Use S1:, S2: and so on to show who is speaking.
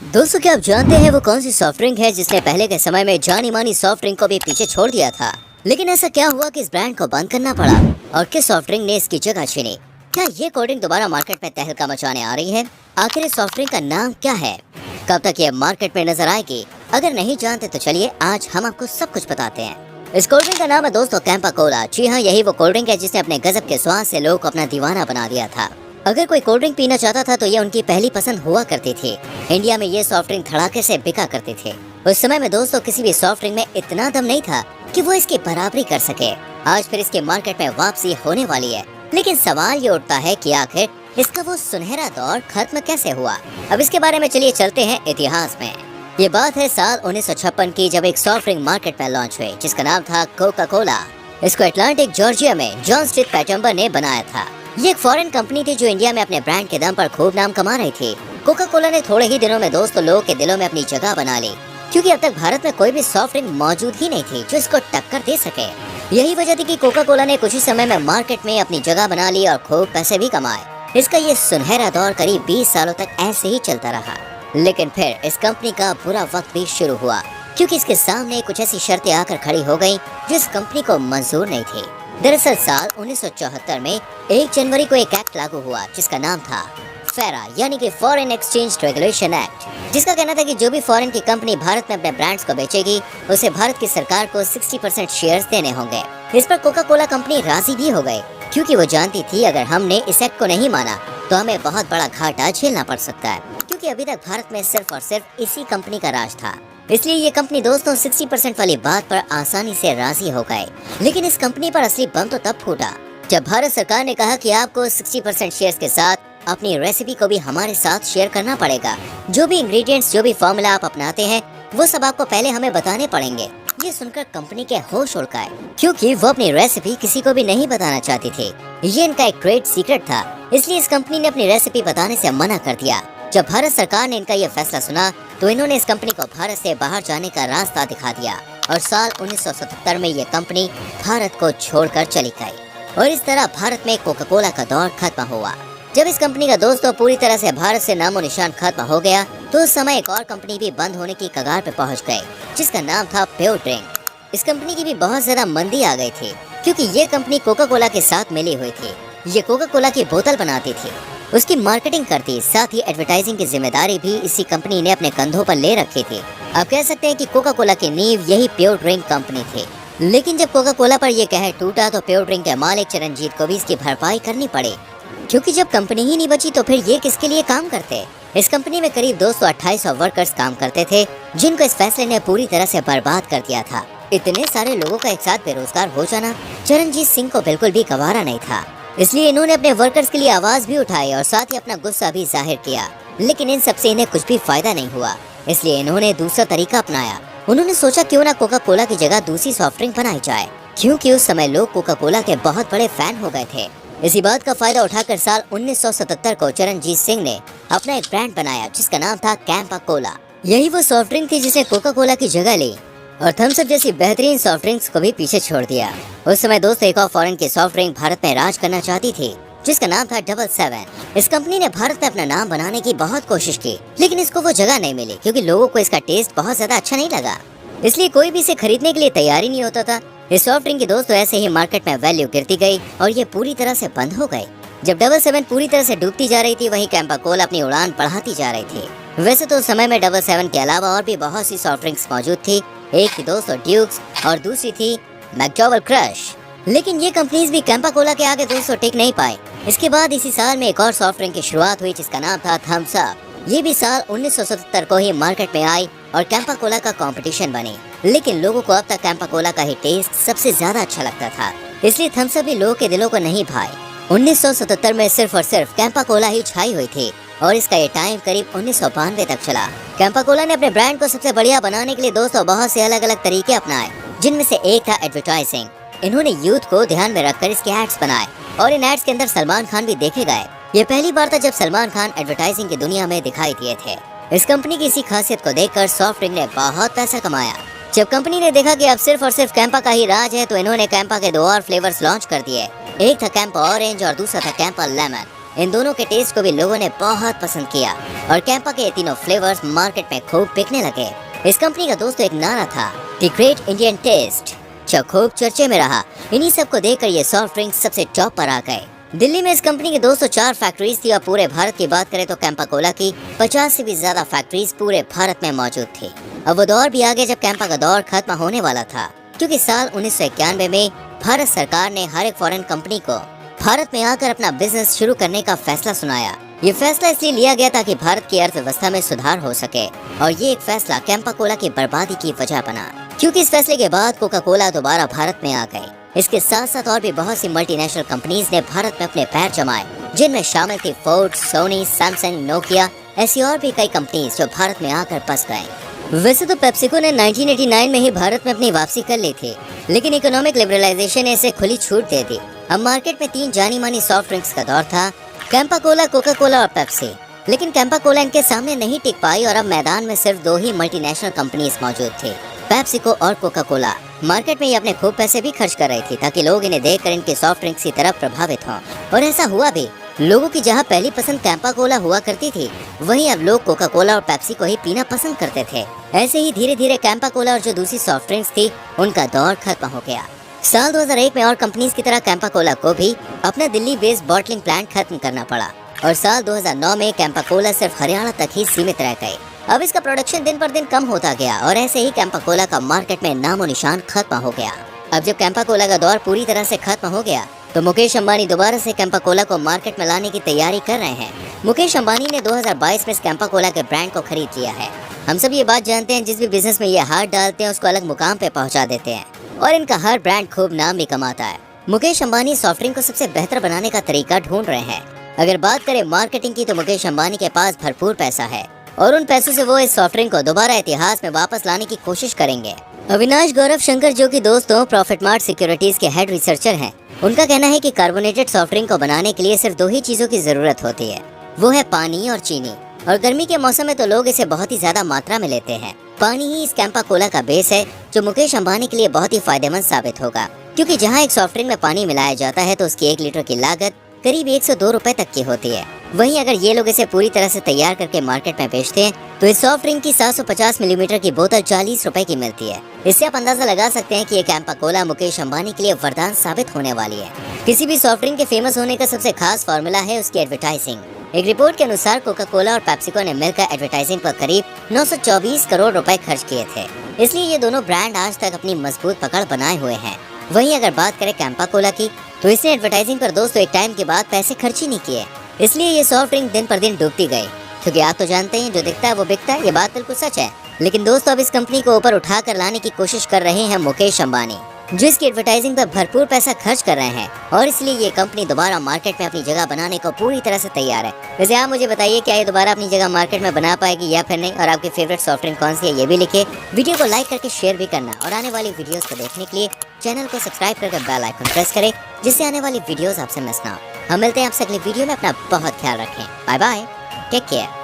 S1: दोस्तों, क्या आप जानते हैं वो कौन सी सॉफ्ट ड्रिंक है जिसने पहले के समय में जानी मानी सॉफ्ट ड्रिंक को भी पीछे छोड़ दिया था। लेकिन ऐसा क्या हुआ कि इस ब्रांड को बंद करना पड़ा और किस सॉफ्ट ड्रिंक ने इसकी जगह छीनी? क्या ये कोल्ड ड्रिंक दोबारा मार्केट में तहलका मचाने आ रही है? आखिर इस सॉफ्ट ड्रिंक का नाम क्या है? कब तक ये मार्केट में नजर आएगी? अगर नहीं जानते तो चलिए आज हम आपको सब कुछ बताते हैं। इस कोल्ड ड्रिंक का नाम है दोस्तों कैंपा कोला। जी हाँ, यही वो कोल्ड ड्रिंक है जिसने अपने गजब के स्वाद से लोगों को अपना दीवाना बना दिया था। अगर कोई कोल्ड ड्रिंक पीना चाहता था तो ये उनकी पहली पसंद हुआ करती थी। इंडिया में ये सॉफ्ट ड्रिंक धड़ाके से बिका करते थे। उस समय में दोस्तों किसी भी सॉफ्ट ड्रिंक में इतना दम नहीं था कि वो इसकी बराबरी कर सके। आज फिर इसके मार्केट में वापसी होने वाली है, लेकिन सवाल ये उठता है कि आखिर इसका वो सुनहरा दौर खत्म कैसे हुआ। अब इसके बारे में चलिए चलते हैं इतिहास में। ये बात है साल 1956 की, जब एक सॉफ्ट ड्रिंक मार्केट में लॉन्च हुई जिसका नाम था कोका कोला। इसको अटलांटिक जॉर्जिया में जॉन स्ट्रीट पैटम्बर ने बनाया था। ये एक फॉरेन कंपनी थी जो इंडिया में अपने ब्रांड के दम पर खूब नाम कमा रही थी। कोका कोला ने थोड़े ही दिनों में दोस्तों लोगों के दिलों में अपनी जगह बना ली, क्योंकि अब तक भारत में कोई भी सॉफ्ट ड्रिंक मौजूद ही नहीं थी जो इसको टक्कर दे सके। यही वजह थी कि कोका कोला ने कुछ ही समय में मार्केट में अपनी जगह बना ली और खूब पैसे भी कमाए। इसका ये सुनहरा दौर करीब 20 सालों तक ऐसे ही चलता रहा। लेकिन फिर इस कंपनी का बुरा वक्त भी शुरू हुआ, क्योंकि इसके सामने कुछ ऐसी शर्तें आकर खड़ी हो गयी जो इस कंपनी को मंजूर नहीं थी। दरअसल साल 1974 में 1 जनवरी को एक एक्ट लागू हुआ जिसका नाम था फेरा, यानी कि फॉरेन एक्सचेंज रेगुलेशन एक्ट, जिसका कहना था कि जो भी फॉरेन की कंपनी भारत में अपने ब्रांड्स को बेचेगी उसे भारत की सरकार को 60% शेयर्स देने होंगे। इस पर कोका कोला कंपनी राजी भी हो गई, क्योंकि वो जानती थी अगर हमने इस एक्ट को नहीं माना तो हमें बहुत बड़ा घाटा झेलना पड़ सकता है, क्योंकि अभी तक भारत में सिर्फ और सिर्फ इसी कंपनी का राज था। इसलिए ये कंपनी दोस्तों 60% वाली बात पर आसानी से राजी हो गए। लेकिन इस कंपनी पर असली बम तो तब फूटा जब भारत सरकार ने कहा कि आपको 60% शेयर्स के साथ अपनी रेसिपी को भी हमारे साथ शेयर करना पड़ेगा। जो भी इंग्रेडिएंट्स, जो भी फॉर्मूला आप अपनाते हैं वो सब आपको पहले हमें बताने पड़ेंगे। ये सुनकर कंपनी के होश उड़ गए, क्योंकि वो अपनी रेसिपी किसी को भी नहीं बताना चाहती थी। ये इनका एक ट्रेड सीक्रेट था, इसलिए इस कंपनी ने अपनी रेसिपी बताने से मना कर दिया। जब भारत सरकार ने इनका ये फैसला सुना तो इन्होंने इस कंपनी को भारत से बाहर जाने का रास्ता दिखा दिया और साल 1977 में ये कंपनी भारत को छोड़कर चली गई। और इस तरह भारत में कोका कोला का दौर खत्म हुआ। जब इस कंपनी का दोस्तों पूरी तरह से भारत से नामो निशान खत्म हो गया तो उस समय एक और कंपनी भी बंद होने की कगार पे पहुंच गई, जिसका नाम था प्योर ड्रिंक। इस कंपनी की भी बहुत ज्यादा मंदी आ गई थी, क्योंकि ये कंपनी कोका कोला के साथ मिली हुई थी। ये कोका कोला की बोतल बनाती थी, उसकी मार्केटिंग करती, साथ ही एडवर्टाइजिंग की जिम्मेदारी भी इसी कंपनी ने अपने कंधों पर ले रखी थी। आप कह सकते हैं कि कोका कोला की नींव यही प्योर ड्रिंक कंपनी थी। लेकिन जब कोका कोला पर यह कहर टूटा तो प्योर ड्रिंक के मालिक चरणजीत को भी इसकी भरपाई करनी पड़ी, क्योंकि जब कंपनी ही नहीं बची तो फिर ये किसके लिए काम करते। इस कंपनी में करीब 228 वर्कर्स काम करते थे, जिनको इस फैसले ने पूरी तरह से बर्बाद कर दिया था। इतने सारे लोगों का एक साथ बेरोजगार हो जाना चरणजीत सिंह को बिल्कुल भी गवारा नहीं था। इसलिए इन्होंने अपने वर्कर्स के लिए आवाज भी उठाई और साथ ही अपना गुस्सा भी जाहिर किया। लेकिन इन सबसे इन्हें कुछ भी फायदा नहीं हुआ, इसलिए इन्होंने दूसरा तरीका अपनाया। उन्होंने सोचा क्यों ना कोका कोला की जगह दूसरी सॉफ्ट ड्रिंक बनाई जाए, क्योंकि उस समय लोग कोका कोला के बहुत बड़े फैन हो गए थे। इसी बात का फायदा उठाकर साल 1977 को चरणजीत सिंह ने अपना एक ब्रांड बनाया जिसका नाम था कैंपा कोला। यही वो सॉफ्ट ड्रिंक थी जिसने कोका कोला की जगह ली और थम्स अप जैसी बेहतरीन सॉफ्ट ड्रिंक्स को भी पीछे छोड़ दिया। उस समय दोस्तों एक और फॉरेन की सॉफ्ट ड्रिंक भारत में राज करना चाहती थी, जिसका नाम था 777। इस कंपनी ने भारत में अपना नाम बनाने की बहुत कोशिश की, लेकिन इसको वो जगह नहीं मिली, क्योंकि लोगों को इसका टेस्ट बहुत ज्यादा अच्छा नहीं लगा। इसलिए कोई भी इसे खरीदने के लिए तैयार ही नहीं होता था। इस सॉफ्ट ड्रिंक की दोस्तों ऐसे ही मार्केट में वैल्यू गिरती गई और ये पूरी तरह से बंद हो गई। जब 777 पूरी तरह से डूबती जा रही थी, वहीं कैंपा कोला अपनी उड़ान बढ़ाती जा रही थी। वैसे तो उस समय में 777 के अलावा और भी बहुत सी सॉफ्ट ड्रिंक्स मौजूद थी। एक थी दोस्तों ड्यूक्स और दूसरी थी मैकडॉवेल क्रश। लेकिन ये कंपनीज भी कैंपा कोला के आगे दोस्तों टिक नहीं पाई। इसके बाद इसी साल में एक और सॉफ्ट ड्रिंक की शुरुआत हुई जिसका नाम था थम्स अप। ये भी साल 1977 को ही मार्केट में आई और कैंपा कोला का कंपटीशन बनी। लेकिन लोगों को अब तक कैंपा कोला का ही टेस्ट सबसे ज्यादा अच्छा लगता था, इसलिए थम्स अप भी लोगों के दिलों को नहीं भाई। 1977 में सिर्फ और सिर्फ कैंपा कोला ही छाई हुई थी और इसका ये टाइम करीब 1992 तक चला। कैंपा कोला ने अपने ब्रांड को सबसे बढ़िया बनाने के लिए दोस्तों बहुत से अलग अलग तरीके अपनाए, जिनमें से एक था एडवर्टाइजिंग। इन्होंने यूथ को ध्यान में रखकर इसके एड्स बनाए और इन एड्स के अंदर सलमान खान भी देखे गए। ये पहली बार था जब सलमान खान एडवर्टाइजिंग की दुनिया में दिखाई दिए थे। इस कंपनी की इसी खासियत को देखकर सॉफ्ट ड्रिंक ने बहुत पैसा कमाया। जब कंपनी ने देखा कि अब सिर्फ और सिर्फ कैंपा का ही राज है तो इन्होंने कैंपा के 2 और फ्लेवर्स लॉन्च कर दिए। एक था कैंपा ऑरेंज और दूसरा था कैंपा लेमन। इन दोनों के टेस्ट को भी लोगों ने बहुत पसंद किया और कैंपा के ये तीनों फ्लेवर्स मार्केट में खूब बिकने लगे। इस कंपनी का दोस्तों एक नारा था, द ग्रेट इंडियन टेस्ट, जो खूब चर्चे में रहा। इन्हीं सब को देखकर ये सॉफ्ट ड्रिंक सबसे टॉप पर आ गए। दिल्ली में इस कंपनी की 204 फैक्ट्रीज थी और पूरे भारत की बात करें तो कैंपा कोला की 50 से भी ज्यादा फैक्ट्रीज पूरे भारत में मौजूद थी। अब वो दौर भी आ गया जब कैंपा का दौर खत्म होने वाला था, क्योंकि साल 1991 में भारत सरकार ने हर एक फॉरेन कंपनी को भारत में आकर अपना बिजनेस शुरू करने का फैसला सुनाया। ये फैसला इसलिए लिया गया ताकि भारत की अर्थव्यवस्था में सुधार हो सके और ये एक फैसला कैंपा कोला की बर्बादी की वजह बना, क्योंकि इस फैसले के बाद कोका कोला दोबारा भारत में आ गई। इसके साथ साथ और भी बहुत सी मल्टीनेशनल कंपनीज ने भारत में अपने पैर जमाए, जिनमें शामिल थी फोर्ड, सोनी, सैमसंग, नोकिया, ऐसी और भी कई कंपनीज जो भारत में आकर बस गए। वैसे तो पेप्सिको ने 1989 में ही भारत में अपनी वापसी कर ली थी, लेकिन इकोनॉमिक लिबरलाइजेशन ने इसे खुली छूट दे दी। अब मार्केट में 3 जानी मानी सॉफ्ट ड्रिंक्स का दौर था, कैंपा कोला, कोका कोला और पेप्सी। लेकिन कैंपा कोला इनके सामने नहीं टिक पाई और अब मैदान में सिर्फ 2 ही मल्टीनेशनल कंपनीज मौजूद थी, पेप्सिको और कोका कोला। मार्केट में ये अपने खूब पैसे भी खर्च कर रही थी ताकि लोग इन्हें देखकर इनके सॉफ्ट ड्रिंक्स की तरफ प्रभावित हों, और ऐसा हुआ भी। लोगों की जहां पहली पसंद कैंपा कोला हुआ करती थी, वहीं अब लोग कोका कोला और पेप्सी को ही पीना पसंद करते थे। ऐसे ही धीरे धीरे कैंपा कोला और जो दूसरी सॉफ्ट ड्रिंक्स थी, उनका दौर खत्म हो गया। साल 2001 में और कंपनीज की तरह कैंपा कोला को भी अपना दिल्ली बेस्ड बॉटलिंग प्लांट खत्म करना पड़ा और साल 2009 में कैंपा कोला सिर्फ हरियाणा तक ही सीमित रह गई। अब इसका प्रोडक्शन दिन पर दिन कम होता गया और ऐसे ही कैंपा कोला का मार्केट में नामो निशान खत्म हो गया। अब जब कैंपा कोला का दौर पूरी तरह से खत्म हो गया तो मुकेश अंबानी दोबारा से कैंपा कोला को मार्केट में लाने की तैयारी कर रहे हैं। मुकेश अंबानी ने 2022 में इस कैंपा कोला के ब्रांड को खरीद लिया है। हम सब ये बात जानते हैं, जिस भी बिजनेस में ये हाथ डालते हैं उसको अलग मुकाम पे पहुंचा देते हैं और इनका हर ब्रांड खूब नाम भी कमाता है। मुकेश अंबानी सॉफ्ट ड्रिंक को सबसे बेहतर बनाने का तरीका ढूंढ रहे हैं। अगर बात करें मार्केटिंग की तो मुकेश अंबानी के पास भरपूर पैसा है और उन पैसों से वो इस सॉफ्ट ड्रिंक को दोबारा इतिहास में वापस लाने की कोशिश करेंगे। अविनाश गौरव शंकर, जो कि दोस्तों प्रॉफिट मार्ट सिक्योरिटीज के हेड रिसर्चर हैं, उनका कहना है कि कार्बोनेटेड सॉफ्ट ड्रिंक को बनाने के लिए सिर्फ 2 ही चीजों की जरूरत होती है, वो है पानी और चीनी। और गर्मी के मौसम में तो लोग इसे बहुत ही ज्यादा मात्रा में लेते हैं। पानी ही इस कैंपा कोला का बेस है, जो मुकेश अंबानी के लिए बहुत ही फायदेमंद साबित होगा, क्योंकि जहाँ एक सॉफ्ट ड्रिंक में पानी मिलाया जाता है तो उसकी 1 लीटर की लागत करीब 102 रुपए तक की होती है। वहीं अगर ये लोग इसे पूरी तरह से तैयार करके मार्केट में बेचते हैं तो इस सॉफ्ट ड्रिंक की 750 मिलीलीटर की बोतल 40 रुपए की मिलती है। इससे आप अंदाजा लगा सकते हैं कि ये कैंपा कोला मुकेश अंबानी के लिए वरदान साबित होने वाली है। किसी भी सॉफ्ट ड्रिंक के फेमस होने का सबसे खास फॉर्मूला है उसकी एडवर्टाइजिंग। एक रिपोर्ट के अनुसार कोका कोला और पेप्सिको ने मिलकर एडवर्टाइजिंग पर करीब 924 करोड़ रुपए खर्च किए थे। इसलिए ये दोनों ब्रांड आज तक अपनी मजबूत पकड़ बनाए हुए हैं। वहीं अगर बात करें कैंपा कोला की तो इसने एडवर्टाइजिंग पर दोस्तों एक टाइम के बाद पैसे खर्च ही नहीं किए, इसलिए ये सॉफ्ट ड्रिंक दिन पर दिन डूबती गई। क्योंकि आप तो जानते हैं जो दिखता है वो बिकता है, ये बात बिल्कुल सच है। लेकिन दोस्तों अब इस कंपनी को ऊपर उठा कर लाने की कोशिश कर रहे हैं मुकेश अंबानी, जो इसकी एडवर्टाइजिंग पर भरपूर पैसा खर्च कर रहे हैं और इसलिए ये कंपनी दोबारा मार्केट में अपनी जगह बनाने को पूरी तरह से तैयार है। वैसे आप मुझे बताइए, क्या ये दोबारा अपनी जगह मार्केट में बना पाएगी या फिर नहीं, और आपकी फेवरेट सॉफ्ट ड्रिंक कौन सी है ये भी लिखे। वीडियो को लाइक करके शेयर भी करना और आने वाली वीडियोस को देखने के लिए चैनल को सब्सक्राइब करके बेल आइकन प्रेस करें, जिससे आने वाली वीडियोस आपसे मिस ना हो। हम मिलते हैं आपसे अगली वीडियो में। अपना बहुत ख्याल रखें। Bye bye, take care.